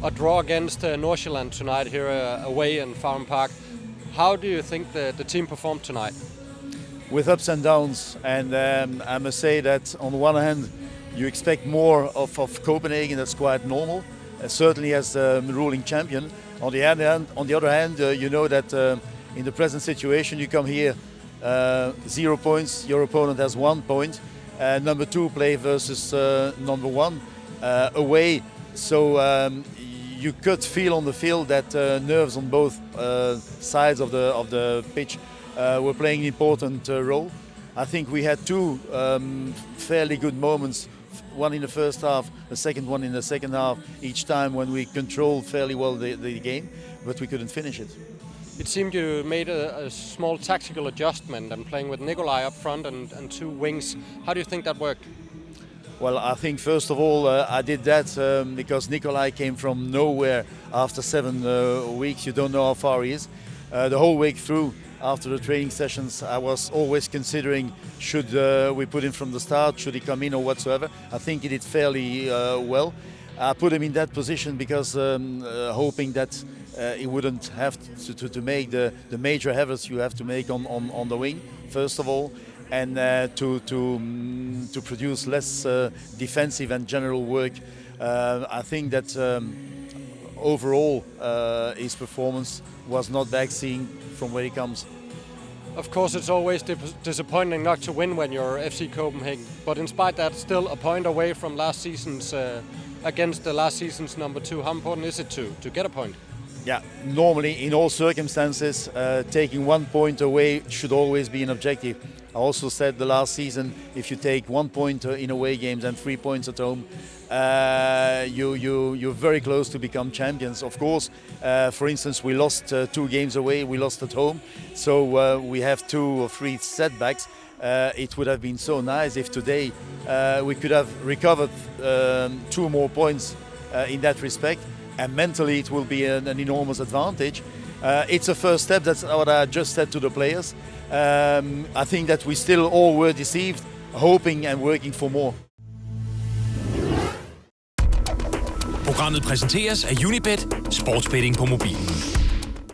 a draw against Nordsjælland tonight here away in Farm Park. How do you think the team performed tonight? With ups and downs, and I must say that on the one hand you expect more of Copenhagen. That's quite normal, certainly as the ruling champion. On the other hand, you know that in the present situation you come here 0 points, your opponent has 1 point, number 2 play versus number 1 away, so you could feel on the field that nerves on both sides of the pitch were playing an important role. I think we had 2 fairly good moments, one in the first half, the second one in the second half, each time when we controlled fairly well the game, but we couldn't finish it. It seemed you made a small tactical adjustment and playing with Nikolaj up front and 2 wings. How do you think that worked? Well, I think first of all I did that because Nikolaj came from nowhere after 7 weeks. You don't know how far he is. The whole week through, after the training sessions, I was always considering should we put him from the start, should he come in or whatsoever. I think he did fairly well. I put him in that position because hoping that he wouldn't have to make the major efforts you have to make on the wing, first of all, and to produce less defensive and general work. I think that overall his performance was not vaccine from where he comes. Of course, it's always disappointing not to win when you're FC Copenhagen, but in spite that, still a point away from last season's against the last season's number 2. How important is it to get a point? Yeah, normally in all circumstances, taking 1 point away should always be an objective. I also said the last season, if you take 1 point in away games and 3 points at home, you're very close to become champions. Of course, for instance, we lost 2 games away, we lost at home, so we have 2 or 3 setbacks. It would have been so nice if today we could have recovered 2 more points in that respect, and mentally it will be an enormous advantage. It's a first step, that's what I just said to the players. I think that we still all were deceived, hoping and working for more. Programmet præsenteres af Unibet, sportsbetting på mobilen.